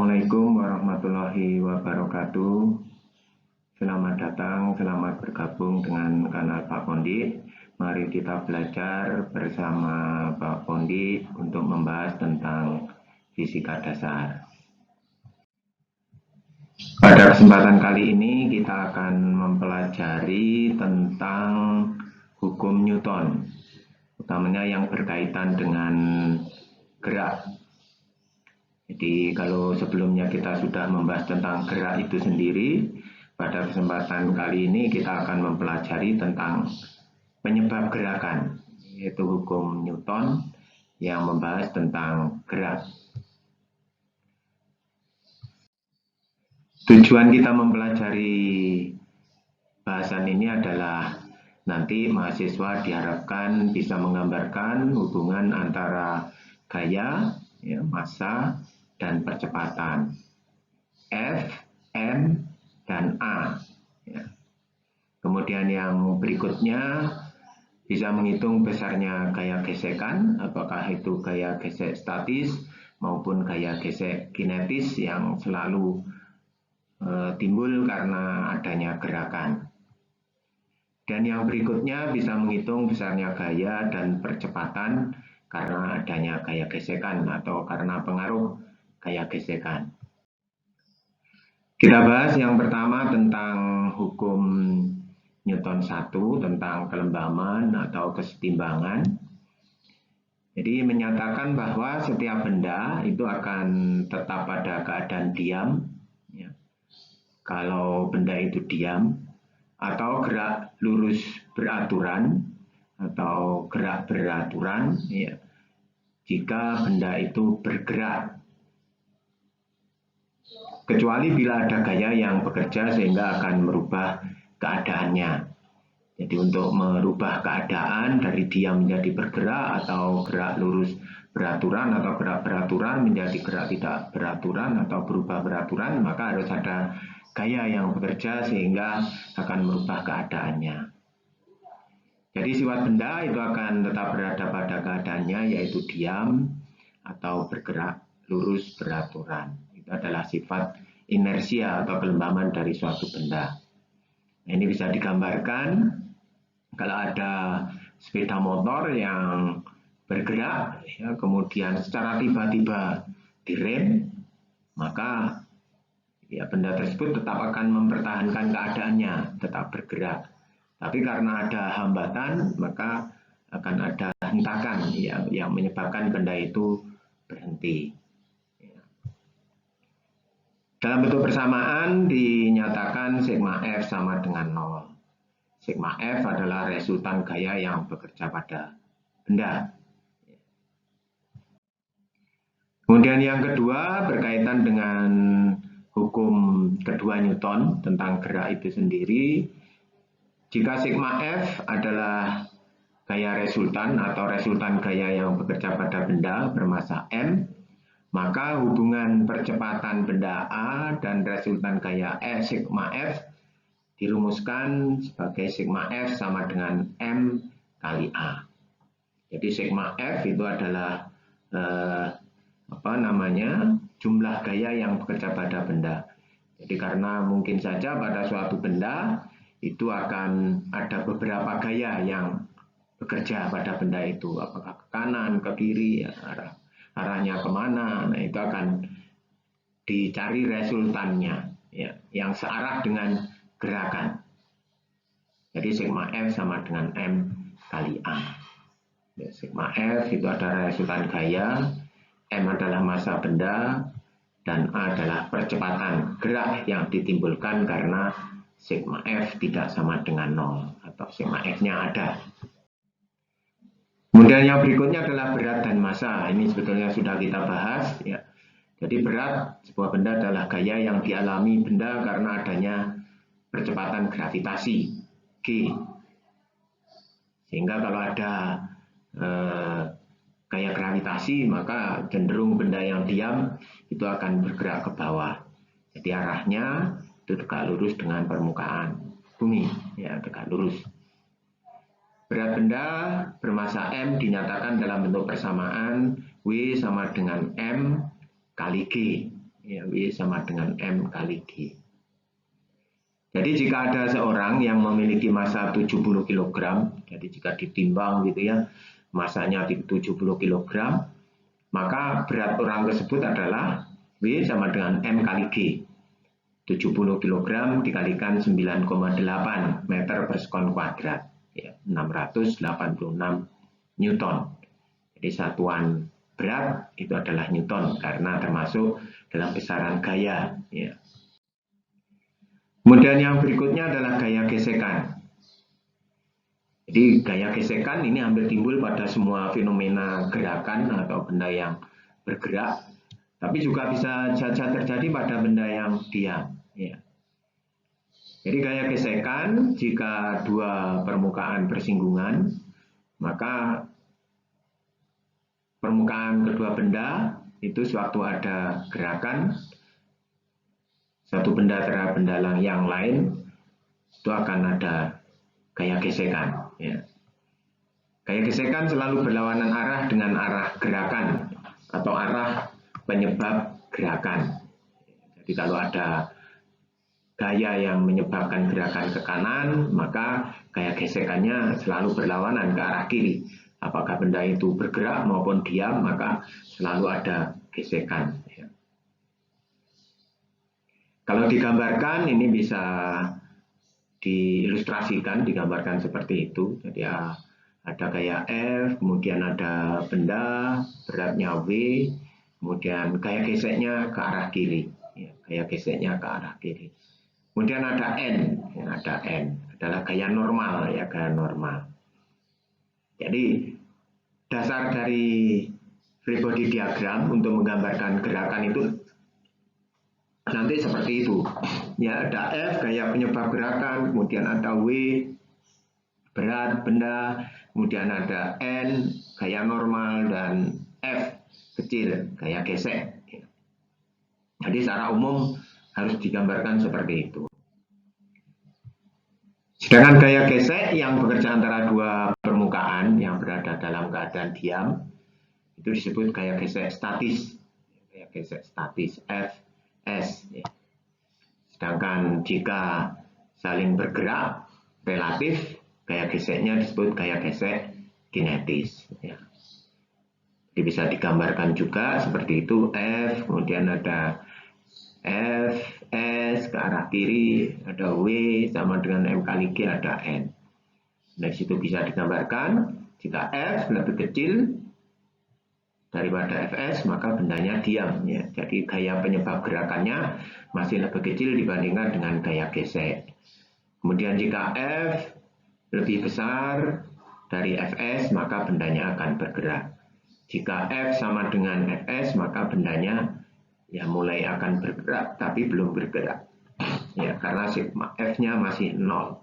Assalamualaikum warahmatullahi wabarakatuh. Selamat datang, selamat bergabung dengan kanal Pak Pondit. Mari kita belajar bersama Pak Pondit untuk membahas tentang fisika dasar. Pada kesempatan kali ini kita akan mempelajari tentang hukum Newton, utamanya yang berkaitan dengan gerak. Jadi kalau sebelumnya kita sudah membahas tentang gerak itu sendiri, pada kesempatan kali ini kita akan mempelajari tentang penyebab gerakan, yaitu hukum Newton yang membahas tentang gerak. Tujuan kita mempelajari bahasan ini adalah nanti mahasiswa diharapkan bisa menggambarkan hubungan antara gaya, massa, dan percepatan F, M, dan A. Kemudian yang berikutnya bisa menghitung besarnya gaya gesekan, apakah itu gaya gesek statis maupun gaya gesek kinetis yang selalu timbul karena adanya gerakan. Dan yang berikutnya bisa menghitung besarnya gaya dan percepatan karena adanya gaya gesekan atau karena pengaruh gaya gesekan. Kita bahas yang pertama tentang hukum Newton 1 tentang kelembaman atau kesetimbangan. Jadi menyatakan bahwa setiap benda itu akan tetap pada keadaan diam, kalau benda itu diam, atau gerak lurus beraturan atau gerak beraturan, jika benda itu bergerak. Kecuali bila ada gaya yang bekerja sehingga akan merubah keadaannya. Jadi untuk merubah keadaan dari diam menjadi bergerak atau gerak lurus beraturan atau gerak beraturan menjadi gerak tidak beraturan atau berubah beraturan, maka harus ada gaya yang bekerja sehingga akan merubah keadaannya. Jadi sifat benda itu akan tetap berada pada keadaannya, yaitu diam atau bergerak lurus beraturan. Itu adalah sifat inersia atau kelembaman dari suatu benda. Nah, ini bisa digambarkan kalau ada sepeda motor yang bergerak, kemudian secara tiba-tiba direm, maka benda tersebut tetap akan mempertahankan keadaannya, tetap bergerak. Tapi karena ada hambatan, maka akan ada hentakan yang menyebabkan benda itu berhenti. Dalam bentuk persamaan dinyatakan sigma F sama dengan 0. Sigma F adalah resultan gaya yang bekerja pada benda. Kemudian yang kedua berkaitan dengan hukum kedua Newton tentang gerak itu sendiri. Jika sigma F adalah gaya resultan atau resultan gaya yang bekerja pada benda bermassa M, maka hubungan percepatan benda A dan resultan gaya sigma F dirumuskan sebagai sigma F sama dengan M kali A. Jadi sigma F itu adalah jumlah gaya yang bekerja pada benda. Jadi karena mungkin saja pada suatu benda itu akan ada beberapa gaya yang bekerja pada benda itu, apakah ke kanan, ke kiri, arahnya kemana. Nah, itu akan dicari resultannya, yang searah dengan gerakan. Jadi sigma F sama dengan M kali A. Sigma F itu adalah resultan gaya, M adalah massa benda, dan A adalah percepatan gerak yang ditimbulkan karena sigma F tidak sama dengan 0 atau sigma F-nya ada. Kemudian yang berikutnya adalah berat dan massa. Ini sebetulnya sudah kita bahas. Jadi berat sebuah benda adalah gaya yang dialami benda karena adanya percepatan gravitasi G. Sehingga kalau ada gaya gravitasi, maka cenderung benda yang diam itu akan bergerak ke bawah. Jadi arahnya itu tegak lurus dengan permukaan bumi, tegak lurus. Berat benda bermassa M dinyatakan dalam bentuk persamaan W sama dengan M kali G. Ya, W sama dengan M kali G. Jadi jika ada seorang yang memiliki massa 70 kg, jadi jika ditimbang gitu ya, massanya 70 kg, maka berat orang tersebut adalah W sama dengan M kali G. 70 kg dikalikan 9,8 meter per sekon kuadrat, ya, 686 Newton. Jadi satuan berat itu adalah Newton karena termasuk dalam besaran gaya. Ya. Kemudian yang berikutnya adalah gaya gesekan. Jadi gaya gesekan ini hampir timbul pada semua fenomena gerakan atau benda yang bergerak, tapi juga bisa saja terjadi pada benda yang diam. Ya. Jadi gaya gesekan jika dua permukaan bersinggungan, maka permukaan kedua benda itu sewaktu ada gerakan satu benda terhadap benda yang lain, itu akan ada gaya gesekan. Ya. Gaya gesekan selalu berlawanan arah dengan arah gerakan atau arah penyebab gerakan. Jadi kalau ada gaya yang menyebabkan gerakan ke kanan, maka gaya gesekannya selalu berlawanan ke arah kiri. Apakah benda itu bergerak maupun diam, maka selalu ada gesekan. Ya. Kalau digambarkan ini bisa diilustrasikan, digambarkan seperti itu. Jadi ya, ada gaya F, kemudian ada benda beratnya W, kemudian gaya geseknya ke arah kiri. Ya, gaya geseknya ke arah kiri. Kemudian ada N, ya, ada N adalah gaya normal, ya gaya normal. Jadi dasar dari free body diagram untuk menggambarkan gerakan itu nanti seperti itu. Ya, ada F gaya penyebab gerakan, kemudian ada W berat benda, kemudian ada N gaya normal dan F kecil gaya gesek. Jadi secara umum harus digambarkan seperti itu. Sedangkan gaya gesek yang bekerja antara dua permukaan yang berada dalam keadaan diam itu disebut gaya gesek statis. Gaya gesek statis F S. Ya. Sedangkan jika saling bergerak relatif, gaya geseknya disebut gaya gesek kinetis. Ya. Jadi bisa digambarkan juga seperti itu F, kemudian ada F, S ke arah kiri, ada W sama dengan M kali G ada N. Dari situ bisa digambarkan jika F lebih kecil daripada Fs maka bendanya diam ya. Jadi gaya penyebab gerakannya masih lebih kecil dibandingkan dengan gaya gesek. Kemudian jika F lebih besar dari Fs maka bendanya akan bergerak. Jika F sama dengan Fs maka bendanya ya mulai akan bergerak tapi belum bergerak. Ya karena sigma F-nya masih 0.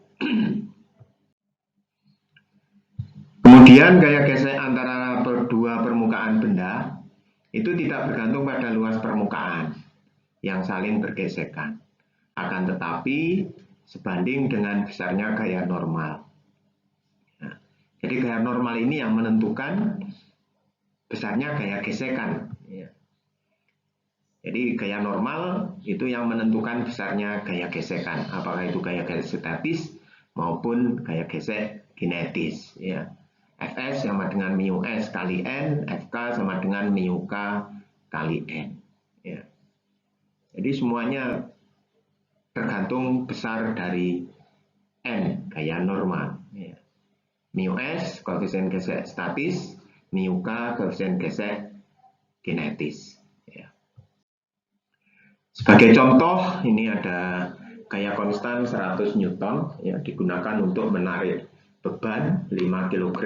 Kemudian gaya gesek antara dua permukaan benda itu tidak bergantung pada luas permukaan yang saling bergesekan. Akan tetapi sebanding dengan besarnya gaya normal. Nah, jadi gaya normal ini yang menentukan besarnya gaya gesekan. Jadi gaya normal itu yang menentukan besarnya gaya gesekan. Apakah itu gaya gesek statis maupun gaya gesek kinetis. Ya. Fs sama dengan mu S kali N, Fk sama dengan mu K kali N. Ya. Jadi semuanya tergantung besar dari N, gaya normal. Ya. Mu S, koefisien gesek statis, mu K, koefisien gesek kinetis. Ya. Sebagai contoh, ini ada gaya konstan 100 Newton, ya, digunakan untuk menarik beban 5 kg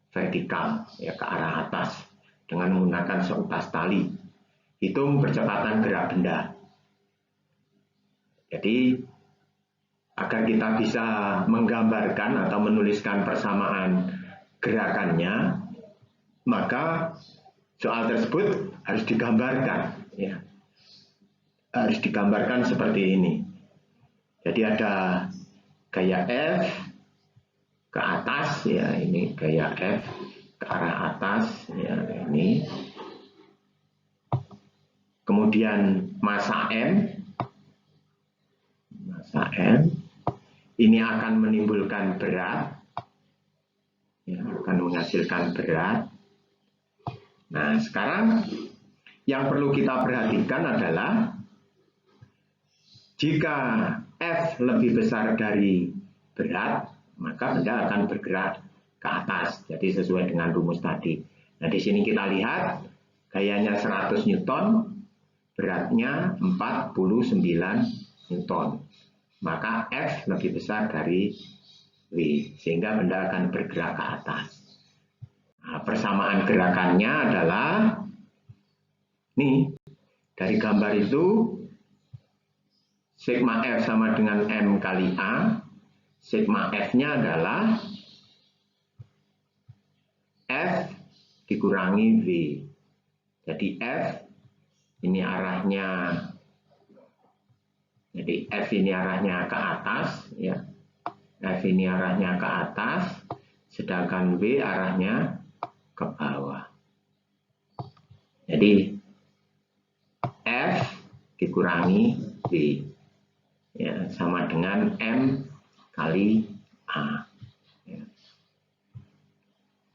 vertikal ya, ke arah atas dengan menggunakan seutas tali. Hitung percepatan gerak benda. Jadi agar kita bisa menggambarkan atau menuliskan persamaan gerakannya, maka soal tersebut harus digambarkan. Ya. Harus digambarkan seperti ini. Jadi ada gaya F ke atas ya, ini gaya F ke arah atas ya, ini. Kemudian massa M ini akan menimbulkan berat, ya, akan menghasilkan berat. Nah, sekarang yang perlu kita perhatikan adalah jika F lebih besar dari berat, maka benda akan bergerak ke atas. Jadi sesuai dengan rumus tadi. Nah, di sini kita lihat gayanya 100 Newton, beratnya 49 Newton. Maka F lebih besar dari W, sehingga benda akan bergerak ke atas. Nah, persamaan gerakannya adalah, nih, dari gambar itu, sigma F sama dengan M kali A, sigma F-nya adalah F dikurangi V. Jadi F ini arahnya, jadi F ini arahnya ke atas, ya. F ini arahnya ke atas, sedangkan W arahnya ke bawah. Jadi F dikurangi W, ya, sama dengan M kali A. Ya.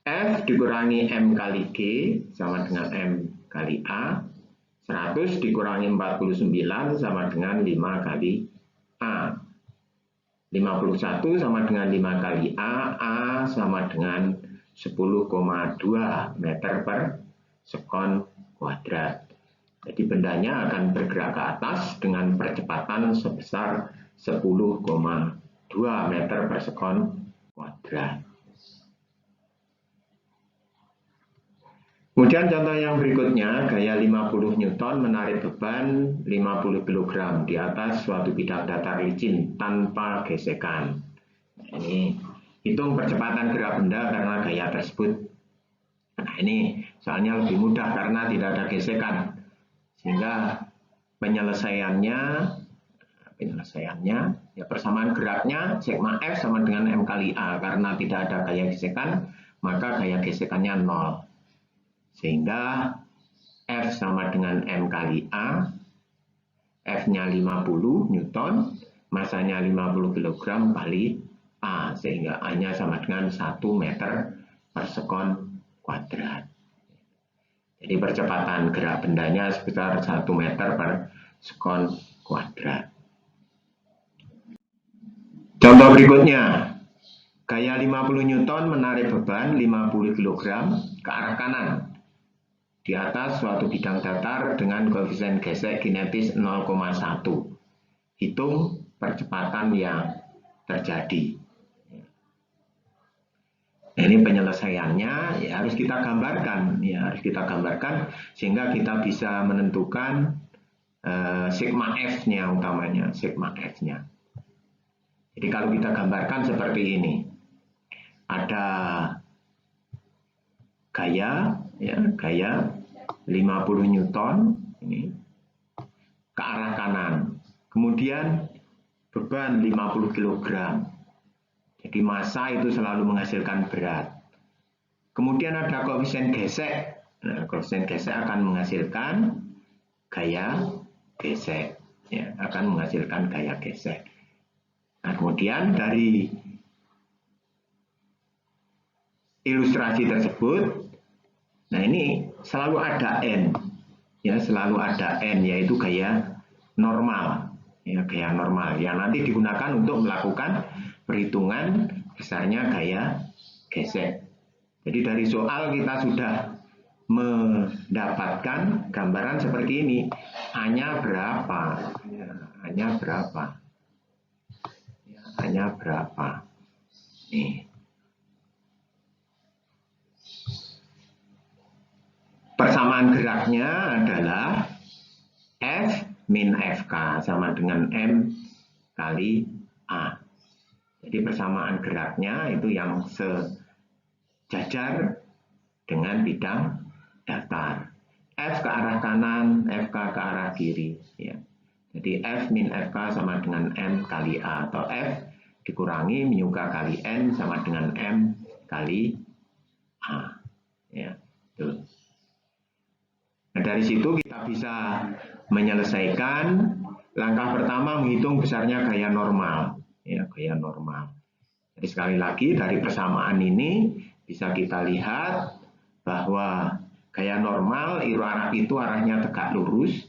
F dikurangi M kali G sama dengan M kali A. 100 dikurangi 49 sama dengan 5 kali A. 51 sama dengan 5 kali A sama dengan 10,2 meter per sekon kuadrat. Jadi bendanya akan bergerak ke atas dengan percepatan sebesar 10,2 meter per sekon kuadrat. Kemudian contoh yang berikutnya, gaya 50 Newton menarik beban 50 kg di atas suatu bidang datar licin tanpa gesekan. Ini hitung percepatan gerak benda karena gaya tersebut. Nah, ini soalnya lebih mudah karena tidak ada gesekan. Sehingga penyelesaiannya ya, persamaan geraknya sigma F sama dengan M kali A. Karena tidak ada gaya gesekan, maka gaya gesekannya 0. Sehingga F sama dengan M kali A, F-nya 50 Newton, masanya 50 kg kali A, sehingga A-nya sama dengan 1 meter per sekon kuadrat. Jadi percepatan gerak bendanya sekitar 1 meter per sekon kuadrat. Contoh berikutnya, gaya 50 Newton menarik beban 50 kg ke arah kanan di atas suatu bidang datar dengan koefisien gesek kinetis 0,1. Hitung percepatan yang terjadi. Nah, ini penyelesaiannya ya harus kita gambarkan, sehingga kita bisa menentukan sigma F-nya utamanya, sigma F-nya. Jadi kalau kita gambarkan seperti ini, ada gaya 50 Newton ini ke arah kanan, kemudian beban 50 kg. Jadi massa itu selalu menghasilkan berat. Kemudian ada koefisien gesek. Nah, koefisien gesek akan menghasilkan gaya gesek, ya, akan menghasilkan gaya gesek. Nah, kemudian dari ilustrasi tersebut, nah ini selalu ada N, ya, selalu ada N, yaitu gaya normal, ya, gaya normal yang nanti digunakan untuk melakukan perhitungan besarnya gaya gesek. Jadi dari soal kita sudah mendapatkan gambaran seperti ini. A-nya berapa? Ya, A-nya berapa? Ya, A-nya berapa? Nih. Persamaan geraknya adalah F min FK sama dengan M kali A. Jadi persamaan geraknya itu yang sejajar dengan bidang datar. F ke arah kanan, FK ke arah kiri. Ya. Jadi F min FK sama dengan M kali A, atau F dikurangi mu K kali N sama dengan M kali A. Ya, tuh. Nah, dari situ kita bisa menyelesaikan, langkah pertama menghitung besarnya gaya normal. Ya, gaya normal. Jadi sekali lagi dari persamaan ini bisa kita lihat bahwa gaya normal arah itu arahnya tegak lurus.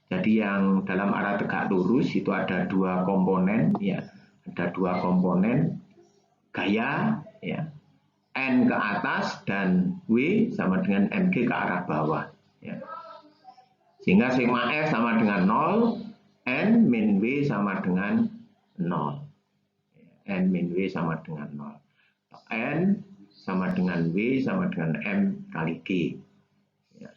Jadi yang dalam arah tegak lurus itu ada dua komponen, ya, ada dua komponen gaya, ya, N ke atas dan W sama dengan MG ke arah bawah. Ya. Sehingga sigma F sama dengan 0, N min W sama dengan 0. N min W sama dengan 0. N sama dengan W sama dengan M kali G. Ya.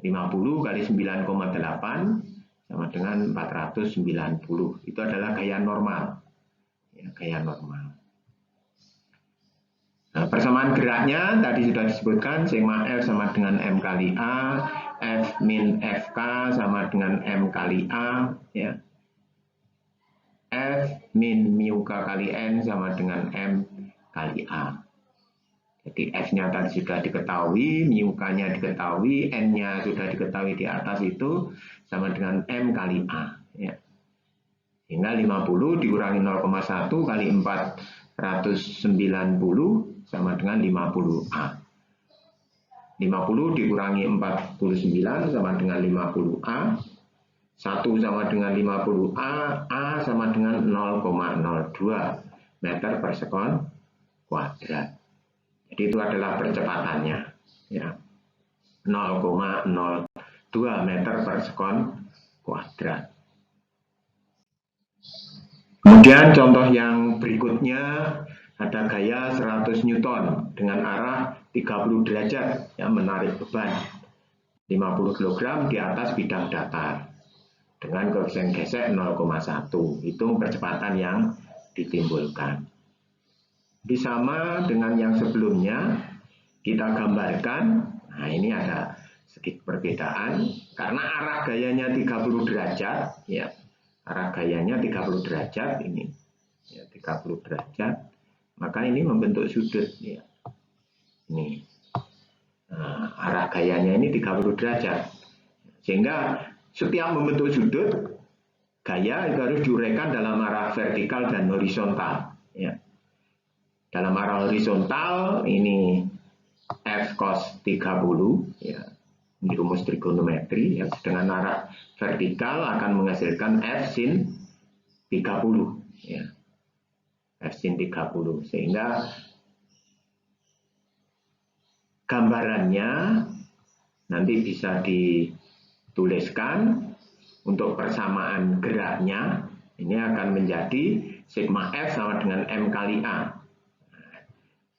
50 kali 9,8 sama dengan 490. Itu adalah gaya normal. Ya, gaya normal. Nah, persamaan geraknya tadi sudah disebutkan, sigma F sama dengan M kali A, F min FK sama dengan M kali A, ya. F min mu K kali N sama dengan M kali A. Jadi F-nya tadi sudah diketahui, mu K-nya diketahui, N-nya sudah diketahui di atas itu sama dengan M kali A. Ya. Sehingga 50 dikurangi 0,1 kali 490 sama dengan 50A. 50 dikurangi 49 sama dengan 50A. 1 sama dengan 50A, A sama dengan 0,02 meter per sekon kuadrat. Jadi itu adalah percepatannya. Ya. 0,02 meter per sekon kuadrat. Kemudian contoh yang berikutnya ada gaya 100 Newton dengan arah 30 derajat yang menarik beban 50 kg di atas bidang datar dengan koefisien gesek 0,1. Hitung percepatan yang ditimbulkan. Jadi sama dengan yang sebelumnya kita gambarkan. Nah, ini ada sedikit perbedaan karena arah gayanya 30 derajat, ya. Arah gayanya 30 derajat ini. Ya, 30 derajat. Maka ini membentuk sudut, ya. Ini. Nah, arah gayanya ini 30 derajat. Sehingga setiap membentuk sudut, gaya itu harus diuraikan dalam arah vertikal dan horizontal. Ya. Dalam arah horizontal, ini F cos 30, ya. Ini rumus trigonometri, ya. Dengan arah vertikal akan menghasilkan F sin 30. Ya. F sin 30. Sehingga gambarannya nanti bisa dituliskan untuk persamaan geraknya. Ini akan menjadi sigma F sama dengan M kali A.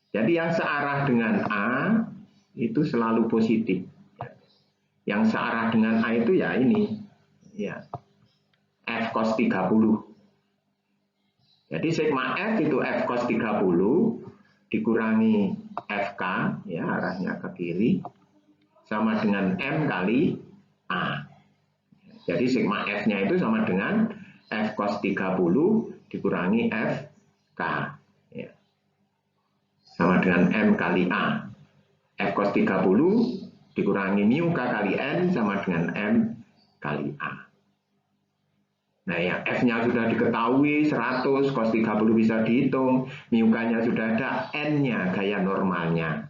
Jadi yang searah dengan A itu selalu positif. Yang searah dengan A itu ya ini. Ya. F cos 30. Jadi sigma F itu F cos 30 dikurangi FK, ya, arahnya ke kiri, sama dengan M kali A. Jadi sigma F-nya itu sama dengan F cos 30 dikurangi FK. Ya. Sama dengan M kali A. F cos 30 dikurangi mu K kali N sama dengan M kali A. Nah, yang F-nya sudah diketahui 100, cos 30 bisa dihitung, mu K-nya sudah ada, N-nya gaya normalnya.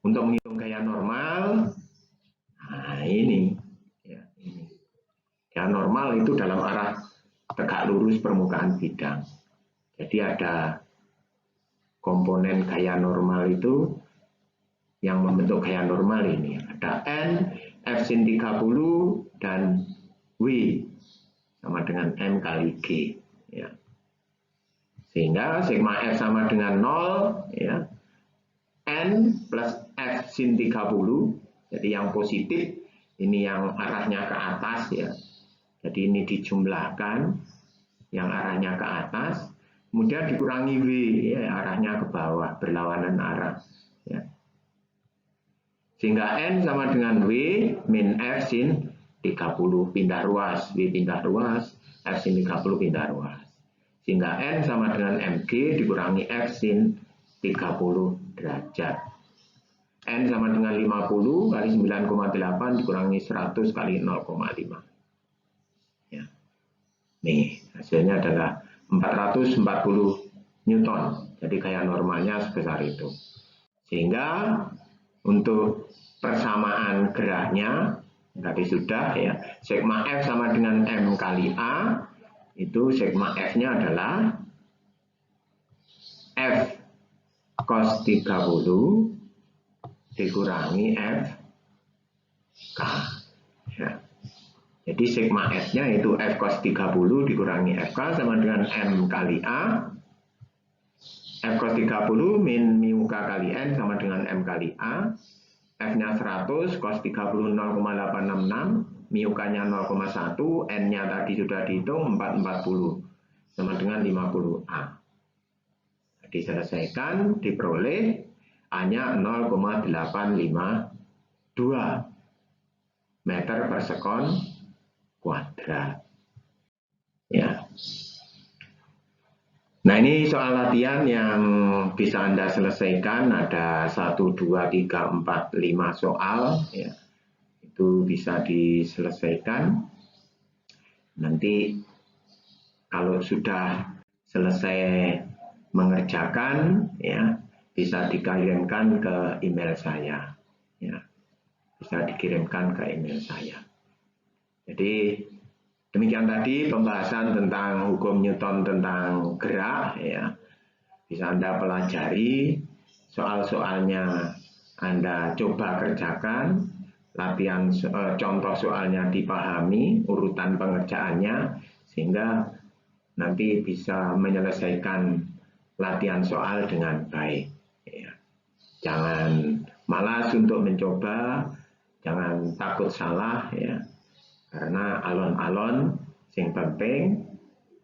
Untuk menghitung gaya normal, nah ini. Ya, ini. Gaya normal itu dalam arah tegak lurus permukaan bidang. Jadi ada komponen gaya normal itu yang membentuk gaya normal ini. Ada N, F sin 30, dan W sama dengan M kali G. Ya. Sehingga sigma F sama dengan 0, ya. N plus F sin 30. Jadi yang positif, ini yang arahnya ke atas, ya. Jadi ini dijumlahkan, yang arahnya ke atas. Kemudian dikurangi W, ya, arahnya ke bawah, berlawanan arah. Ya. Sehingga N sama dengan W min F sin 30 pindah ruas, W pindah ruas, F sin 30 pindah ruas. Sehingga N sama dengan MG dikurangi F sin 30 derajat. N sama dengan 50 kali 9,8 dikurangi 100 kali 0,5. Ya. Nih, hasilnya adalah 440 Newton. Jadi gaya normalnya sebesar itu. Sehingga untuk persamaan geraknya, tadi sudah ya, sigma F sama dengan M kali A, itu sigma F-nya adalah F cos 30 dikurangi F K. Ya. Jadi sigma F-nya itu F cos 30 dikurangi FK sama dengan M kali A. F cos 30 min mu K kali N sama dengan M kali A. F-nya 100, cos 30 0,866, mu K-nya 0,1, N-nya tadi sudah dihitung 440 sama dengan 50A. Diselesaikan, diperoleh hanya 0,852 meter per sekon kuadrat. Ya. Nah, ini soal latihan yang bisa Anda selesaikan. Ada 1, 2, 3, 4, 5 soal. Ya. Itu bisa diselesaikan. Nanti kalau sudah selesai mengerjakan, ya, bisa dikirimkan ke email saya. Ya. Bisa dikirimkan ke email saya. Jadi demikian tadi pembahasan tentang hukum Newton tentang gerak, ya. Bisa Anda pelajari, soal-soalnya Anda coba kerjakan, latihan contoh soalnya dipahami, urutan pengerjaannya, sehingga nanti bisa menyelesaikan latihan soal dengan baik. Ya. Jangan malas untuk mencoba, jangan takut salah, ya. Karena alon-alon sing penting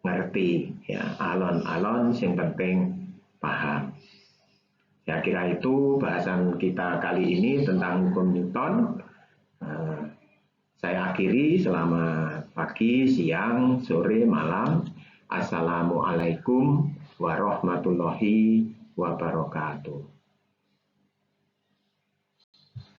ngerti, ya. Alon-alon sing penting paham. Saya kira itu bahasan kita kali ini tentang hukum Newton. Saya akhiri, selamat pagi, siang, sore, malam. Assalamualaikum warahmatullahi wabarakatuh.